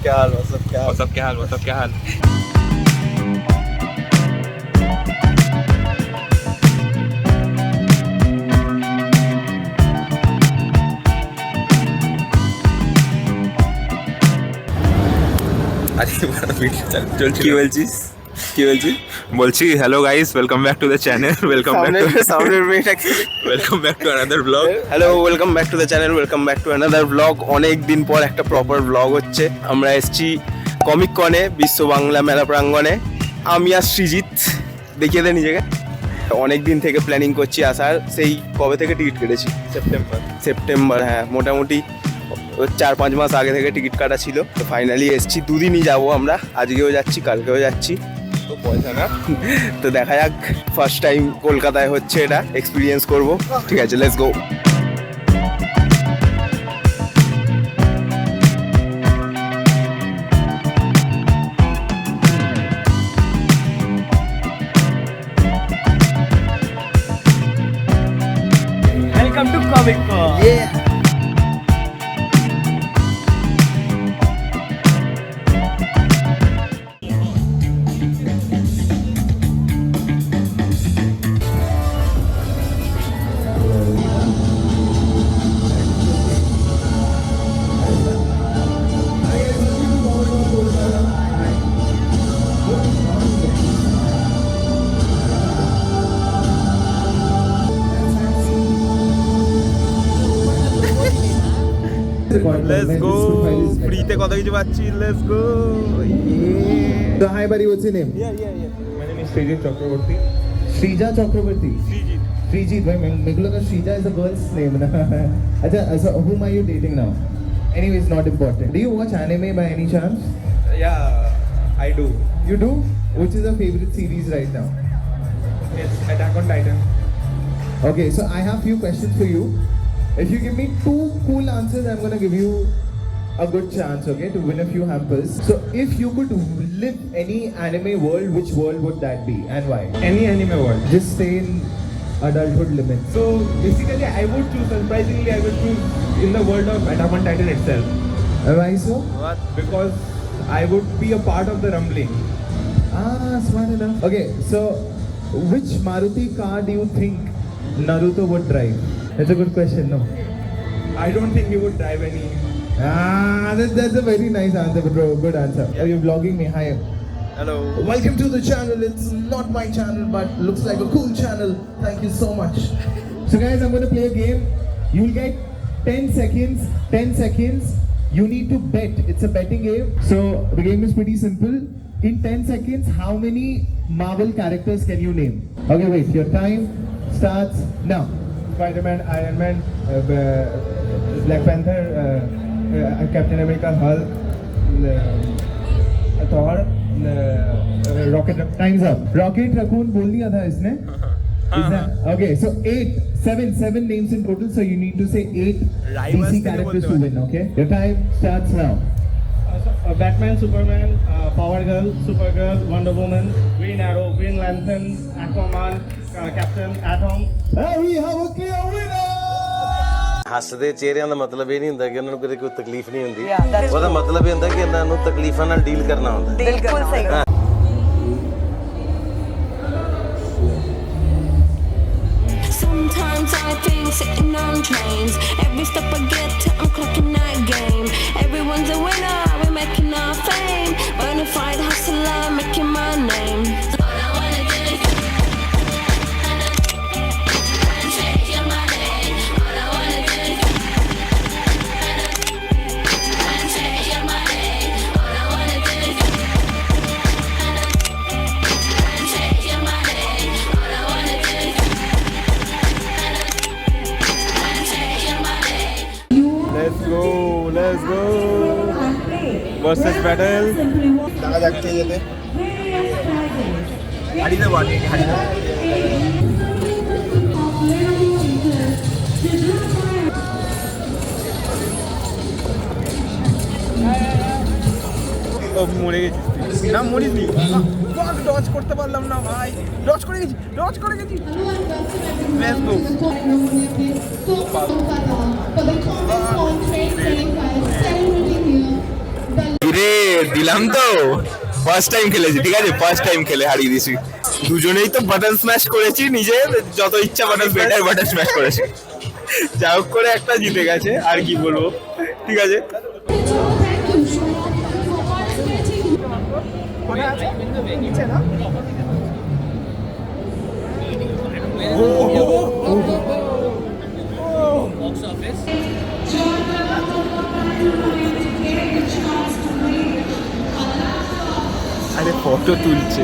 क्या हाल। কি বলছিস বলছি hello guys, welcome back to the channel, welcome back to another blog. Hello, welcome back to the channel, welcome back to another blog. অনেক দিন পর একটা প্রপার ব্লগ হচ্ছে। আমরা এসেছি কমিক কনে, বিশ্ব বাংলা মেলা প্রাঙ্গণে। আমি আর সৃজিত, দেখিয়ে দেয় নিজেকে। অনেক দিন থেকে প্ল্যানিং করছি আসার, সেই কবে থেকে টিকিট কেটেছি? সেপ্টেম্বর, হ্যাঁ, মোটামুটি 4-5 মাস আগে থেকে টিকিট কাটা ছিল। তো ফাইনালি এসেছি, দুদিনই যাবো আমরা, আজকেও যাচ্ছি, কালকেও যাচ্ছি। তো পয়সা না, তো দেখা যাক, ফার্স্ট টাইম কলকাতায় হচ্ছে, এটা এক্সপিরিয়েন্স করব। ঠিক আছে, let's go. Welcome to Comic Con. Yeah. Let's go. ফ্রিতে কত কিছু পাচ্ছি, let's go. So hi buddy, what's your name? My name is Srijit Chakraborty. Shrija Chakraborty. Srijit, भाई मेरे को लगा Shrija is a girl's name ना. अच्छा, so whom are you dating now? Anyway, it's not important. Do you watch anime by any chance? Yeah, I do. You do? Which is your favorite series right now? It's Attack on Titan. Okay, so I have few questions for you. If you give me 2 cool answers, I'm gonna give you a good chance, okay, to win a few hampers. So if you could live any anime world, which world would that be and why? Any anime world. Just stay in adulthood limits. So basically, I would choose, surprisingly, I would choose in the world of Attack on Titan itself. Why so? Because I would be a part of the rumbling. Ah, smart enough. Okay, so which Maruti car do you think Naruto would drive? That's a good question, no? I don't think he would drive any. Ah, that's a very nice answer, bro. Good answer. Are you vlogging me? Hi. Hello. Welcome to the channel. It's not my channel, but looks like a cool channel. Thank you so much. So guys, I'm going to play a game. You'll get 10 seconds. 10 seconds. You need to bet. It's a betting game. So the game is pretty simple. In 10 seconds, how many Marvel characters can you name? Okay, wait. Your time starts now. Spider-Man, Iron Man, Black Panther, Captain America, Hulk, Thor, Rocket. Time's up. Rocket Raccoon बोल दिया था इसने. Is that okay? So 7 names in total. So you need to say 8 DC characters to win. Okay. Your time starts now. Batman, Superman, Power Girl, Supergirl, Wonder Woman, Green Arrow, Green Lantern, Aquaman, Captain Atom. And we have a clear winner. ਹੱਸਦੇ ਚਿਹਰਿਆਂ ਦਾ ਮਤਲਬ ਇਹ ਨਹੀਂ ਹੁੰਦਾ ਕਿ ਉਹਨਾਂ ਨੂੰ ਕਦੇ ਕੋਈ ਤਕਲੀਫ ਨਹੀਂ ਹੁੰਦੀ। ਉਹਦਾ ਮਤਲਬ ਇਹ ਹੁੰਦਾ ਕਿ ਇਹਨਾਂ ਨੂੰ ਤਕਲੀਫਾਂ ਨਾਲ ਡੀਲ ਕਰਨਾ ਹੁੰਦਾ। ਬਿਲਕੁਲ ਸਹੀ। Sometimes I think sitting on trains. Every step I get to, I'm clocking that game. Everyone's a winner, we're making our fame. Bonafide hustler, making my name. All I wanna do is take your money. All I wanna do is take your money. All I wanna do is take your money. All I wanna do is take your money. Let's go. Versus battle. দেখা যাক কে যেতে। হারিয়ে দেবো, হারিয়ে দেবো। মরে গেছিস না? মরিসনি। ডজ করতে পারলাম না ভাই, ডজ করে রে দিলাম তো, ফার্স্ট টাইম খেলেছি, ঠিক আছে, ফার্স্ট টাইম খেলে হারিয়ে দিছি। দুজনেই তো বাটন স্ম্যাশ করেছি, নিজে যত ইচ্ছা বাটন স্ম্যাশ করেছি, যা হোক করে একটা জিতে গেছে, আর কি বলবো, ঠিক আছে। আরে ফটো তুলছে।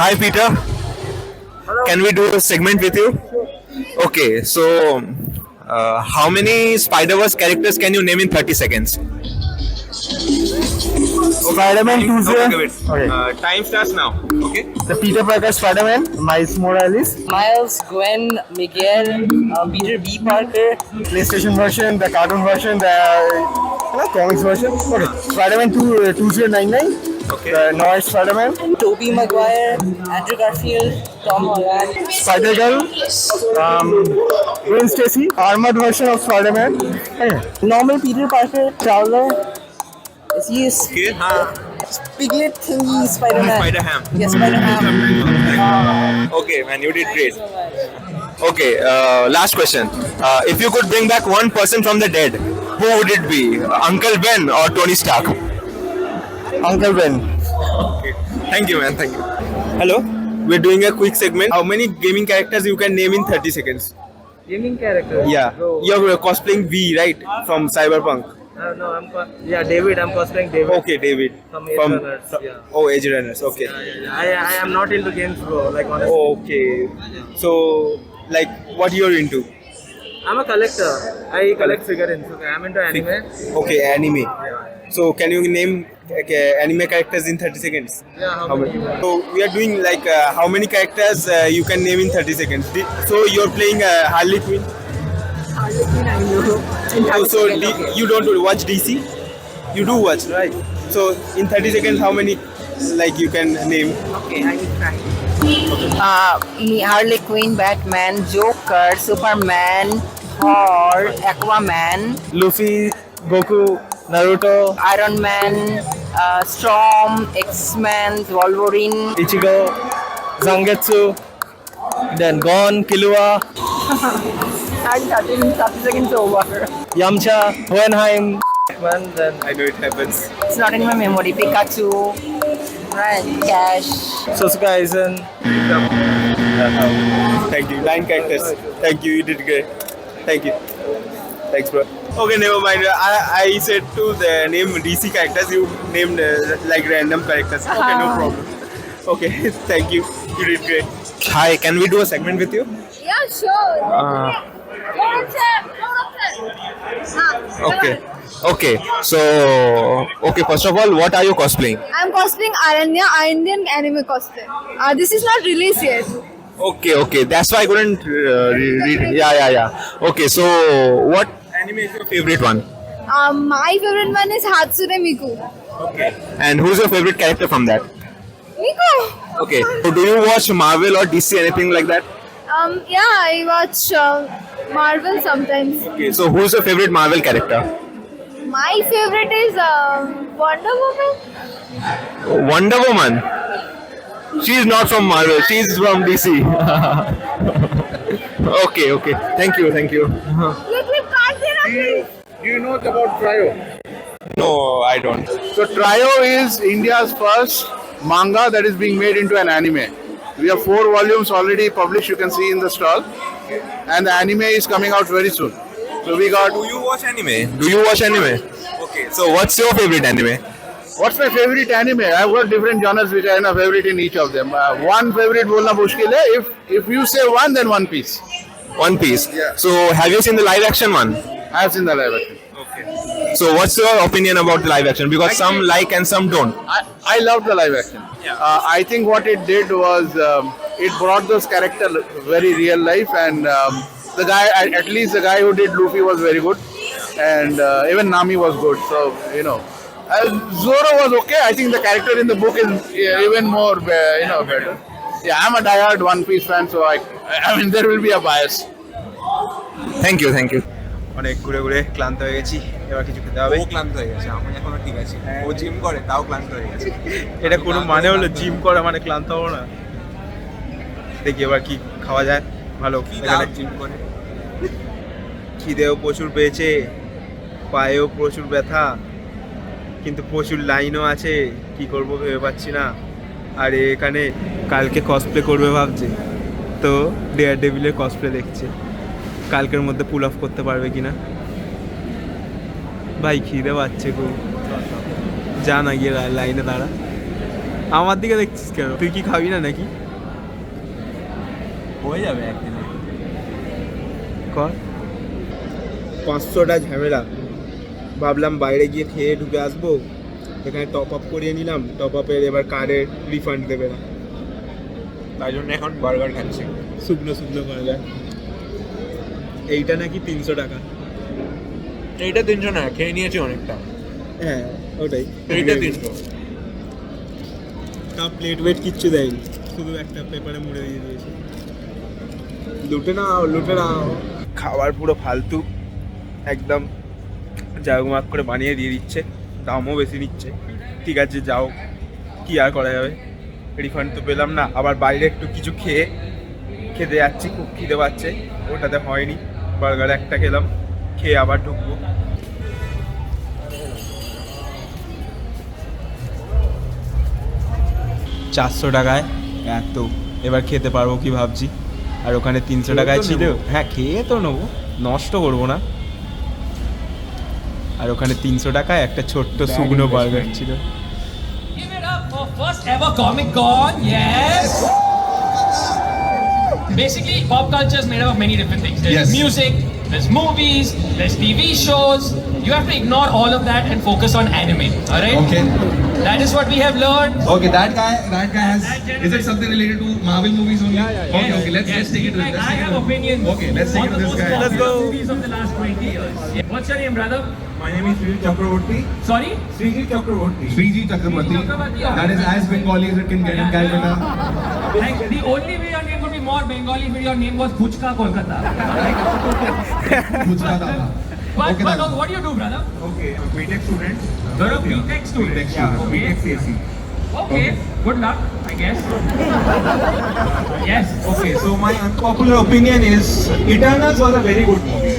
Hi Peter. Hello. Can we do a segment with you? Okay, so how many Spider-Verse characters can you name in 30 seconds? Spider-Man 2. Okay. Time starts now. Okay. The Peter Parker Spider-Man, Miles Morales, Miles, Gwen, Miguel, Peter B. Parker, PlayStation version, the cartoon version, the comics version. Okay. Spider-Man 2, 2099. Okay. The noir Spider-Man, Tobey Maguire, Andrew Garfield, Tom Holland, Spider-Girl, Gwen Stacy, armored version of Spider-Man. normal Peter Parker, Prowler. Yes, Okay. Piglet thingy, Spider-Man. Spider-Ham. Yes, Spider-Man. Okay, man, you did great. Okay, last question. If you could bring back one person from the dead, who would it be? Uncle Ben or Tony Stark? Uncle Ben. Okay. Thank you, man. Thank you. Hello. We're doing a quick segment. How many gaming characters you can name in 30 seconds? Gaming character? Yeah. You're cosplaying V, right? From Cyberpunk. No, David. I'm cosplaying David. Okay, David. From Age Runners, yeah. Oh, Age Runners. Okay. I am not into games, bro. Like honestly. Okay. So, like, what you're into? I'm a collector. I collect figurines. Okay, I'm into anime. Okay, anime. So, can you name anime characters in 30 seconds? Yeah, how many? So, we are doing like how many characters you can name in 30 seconds. So, you're playing Harley Quinn? So you don't watch DC? You do watch, right? So in 30 seconds, how many like you can name? Okay, I will try. Harley Quinn, Batman, Joker, Superman, Thor, Aquaman, Luffy, Goku, Naruto, Iron Man, Storm, X-Men, Wolverine. Ichigo, Zangetsu, then Gon, Killua, 30 seconds over. Yamcha, Hohenheim. Then I know it happens. It's not in my memory. Pikachu, right? Cash. Sasuke Aizen. Thank you. 9 characters. Thank you. You did great. Thank you. Thanks, bro. Okay, never mind. I said to the name DC characters. You named like random characters. Okay, no problem. Okay, thank you. You did great. Hi, can we do a segment with you? Yeah, sure. Okay. Okay. So, okay. First of all, what are you cosplaying? I'm cosplaying Aranya, Indian anime cosplay. This is not released yet. Okay. Okay. That's why I couldn't read. Yeah. Okay. So, what anime is your favorite one? My favorite one is Hatsune Miku. Okay. And who's your favorite character from that? Miku. Okay. So, do you watch Marvel or DC, anything like that? Yeah, I watch Marvel sometimes. Okay. So, who's your favorite Marvel character? My favorite is Wonder Woman. Wonder Woman. She's not from Marvel. She's from DC. Okay. Thank you. Look, please. Do you know about Trio? No, I don't. So Trio is India's first manga that is being made into an anime. We have 4 volumes already published, you can see in the stall. And the anime is coming out very soon. So we got... Do you watch anime? Okay. So, what's your favorite anime? What's my favorite anime? I've got different genres which are a favorite in each of them. One favorite bolna mushkil hai. If you say one, then One Piece. One Piece. Yeah. So, have you seen the live action one? I have seen the live action. So, what's your opinion about the live action? Because some like and some don't. I loved the live action. I think what it did was it brought those characters very real life, and the guy, at least the guy who did Luffy, was very good. and even Nami was good. So Zoro was okay. I think the character in the book is even more better. Yeah, I'm a diehard One Piece fan, so I mean there will be a bias. Thank you অনেক ঘুরে ঘুরে ক্লান্ত হয়ে গেছি, এবার কিছু খেতে হবে। ও ক্লান্ত হয়ে গেছে, আমি এখনো ঠিক আছি। ও জিম করে তাও ক্লান্ত হয়ে গেছে। এটা কোনো মানে হলো জিম করা মানে ক্লান্ত হবো না? দেখি এবার কি খাওয়া যায় ভালো এখানে। জিম করে খিদেও প্রচুর পেয়েছে, পায়েও প্রচুর ব্যথা, কিন্তু প্রচুর লাইনও আছে, কি করব ভেবে পাচ্ছি না। আর এখানে কালকে কসপ্লে করবে ভাবছে, তো ডেয়ার ডেভিলের কসপ্লে দেখছে, কালকের মধ্যে পুল অফ করতে পারবে কিনা। ভাই খিদে পাচ্ছে খুব, যা না গিয়ে লাইনে দাঁড়া। আমার দিকে দেখছিস কেন? তুই কি খাবি না নাকি? হয়ে যাবে একদিনে। কর 500টা ঝামেলা, ভাবলাম বাইরে গিয়ে খেয়ে ঢুকে আসবো, এখানে টপ আপ করিয়ে নিলাম, টপ আপের এবার কার্ডের রিফান্ড দেবে না, তাই জন্য এখন বার্গার খাচ্ছি। শুকনো করা যায়। এইটা নাকি 300 টাকা। এইটা 300 না, খেয়ে নিয়েছি অনেকটা। হ্যাঁ ওটাই, এইটা 300। তা প্লেট ওয়েট কিচ্ছু দেয়নি, শুধু একটা পেপারে মুড়ে দিয়ে দিয়েছে। লুটে নাও। খাবার পুরো ফালতু, একদম জাগমাগ করে বানিয়ে দিয়ে দিচ্ছে, দামও বেশি নিচ্ছে। ঠিক আছে যাও, কি আর করা যাবে, রিফান্ড তো পেলাম না। আবার বাইরে একটু কিছু খেতে যাচ্ছি, খুব খিদে পাচ্ছে, ওটাতে হয়নি। বার্গার একটা খেলাম, খেয়ে আবার ঢুকবো। $400 টাকায় এত, এবার খেতে পারবো কি ভাবছি। আর ওখানে 300 টাকায় ছিল। হ্যাঁ খেয়ে তো নেবো, নষ্ট করবো না। আর ওখানে 300 টাকায় একটা ছোট্ট শুকনো বার্গার ছিল। Give it up for first ever Comic Con, yes! Basically, pop culture is made up of many different things. There's music, there's movies, there's TV shows. You have to ignore all of that and focus on anime, alright? Okay. That is what we have learned. Okay, that guy has. Is it something related to Marvel movies only? Yeah. Okay, let's take it to Like, I have opinions. Okay, let's take it to this guy. Let's go. Movies of the last 20 years. Yeah. What's your name, brother? My name is Srijit Chakraborty. Sorry? Srijit Chakraborty. Srijit Chakraborty. That is as Bengali as it can get in Calcutta. Like, the only way your name would be more Bengali if your name was Puchka Kolkata. Gujarat. But Okay, what do you do, brother? Okay, I'm a BTech student. You're a BTech student. Yeah, Okay. BTech CSE. Okay, good luck, I guess. Yes. Okay, so my unpopular opinion is Eternals was a very good movie.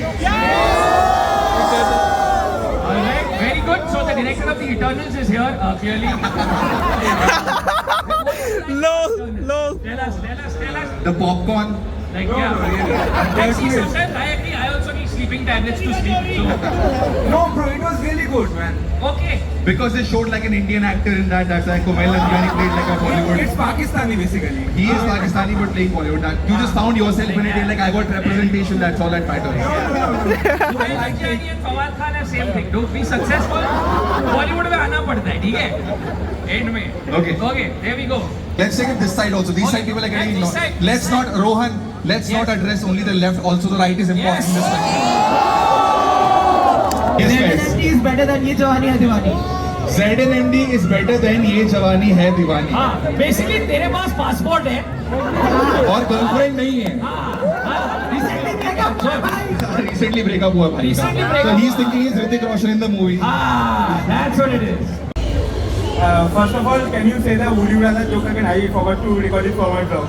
Alright, very good. So the director of the Eternals is here, clearly. No. Tell us. The popcorn. Like, yeah. I see sometimes I agree, I also need sleeping tablets to sleep, so. No, bro, it was really good, man. Okay. Because they showed like an Indian actor in that. That's why Kumail Nanjiani played like a Bollywood. It's Pakistani basically. He is Pakistani but playing Bollywood. That you just found yourself in it. Like I got representation. That's all that matters. Kumail Nanjiani and Fawad Khan have same thing. To be successful, Bollywood में आना पड़ता है, ठीक है? End में. Okay. Okay, there we go. Let's take it this side also. These side people are getting And this ignored. side. Let's not Rohan. Let's not address only the left. Also the right is important in this country. Yes, guys. is better than Ye Jawani Hai Diwani. ZNMD is better than Ye Jawani Hai Diwani. हाँ, basically तेरे पास passport है. और girlfriend नहीं है. Recently break up हुआ भाई. Recently break So up he's thinking he's Hrithik Roshan in the movie. That's what it is. First of all, can you say the would you rather joke again? I forgot to record it for my vlog.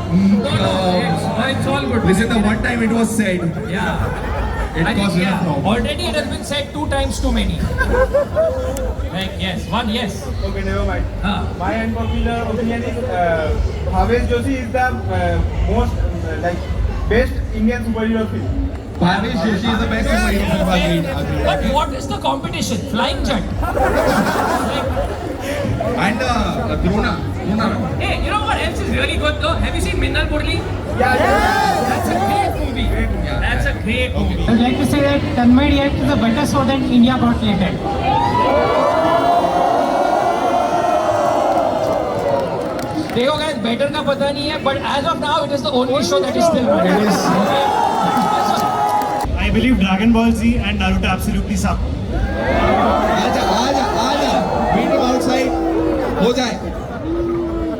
It's all good. Listen, the one time it was said. Yeah. It I caused think, enough problem. already it has been said 2 times too many. Like, yes, one yes. Okay, never mind. My unpopular opinion is Bhavesh Joshi is the most best Indian superhero film. Bhavesh Joshi is the best superhero film I've made. But what is the competition? Flying jet. And Drona. Hey, you know what else is really good though? Have you seen Minnal Murli? Yeah. That's a great movie. That's a great movie. I'd like to say that Tanmay React is a better show than India Got Talent. देखो guys, better का पता नहीं है, but as of now it is the only show that is still running. I I believe Dragon Ball Z and Naruto absolutely suck. Meet him outside. हो जाए.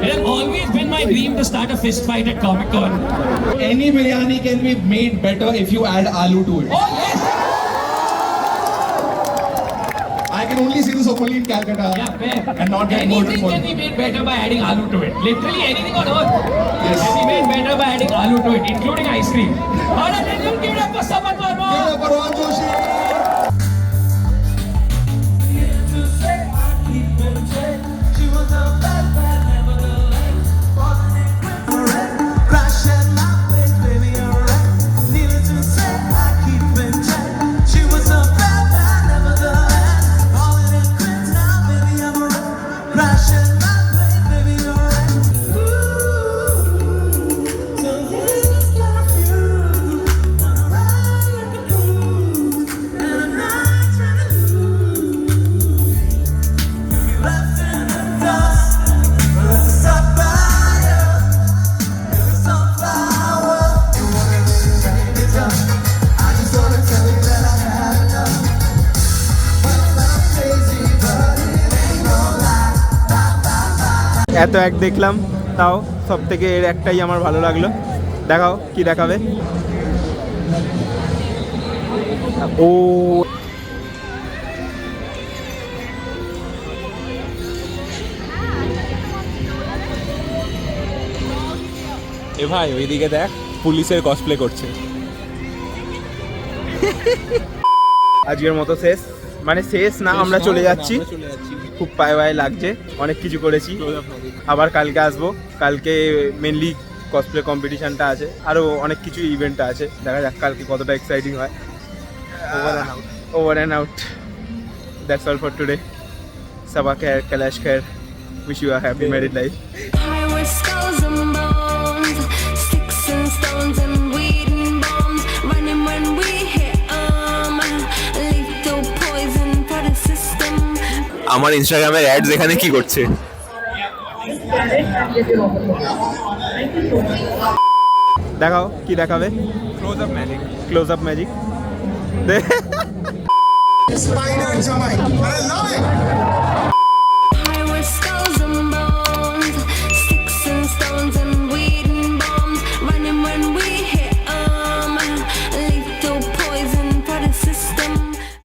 It has always been my dream to start a fist fight at Comic Con. Any biryani can be made better if you add aloo to it. Oh yes! I can only see this openly in Calcutta Yeah, fair. and not get more Anything can be made better by adding aloo to it. Literally anything on earth Yes. can be made better by adding aloo to it, including ice cream. Alright, then you give it up for Saman Verma. Parwan Joshi. এত এক দেখলাম, তাও সব থেকে এর একটাই আমার ভালো লাগলো। দেখাও কি দেখাবে। ও এ ভাই ওইদিকে দেখ, পুলিশের কসপ্লে করছে। আজকের মতো শেষ, মানে শেষ না, আমরা চলে যাচ্ছি। খুব পায়ে পায়ে লাগছে, অনেক কিছু করেছি। আবার কালকে আসবো, কালকে মেনলি কসপ্লে কম্পিটিশনটা আছে, আরও অনেক কিছু ইভেন্ট আছে। দেখা যাক কালকে কতটা এক্সাইটিং হয়। Over and out. That's all for today. Saba Kher, Kailash Kher. Wish you a happy married life. With skulls and bones, sticks and stones and weed and bombs, running when we hit lethal poison for the system. আমার ইনস্টাগ্রামের ads এখানে কি করছে? দেখাও কি দেখাবে। Close up magic. Close up magic. Spider Jamai. I love it.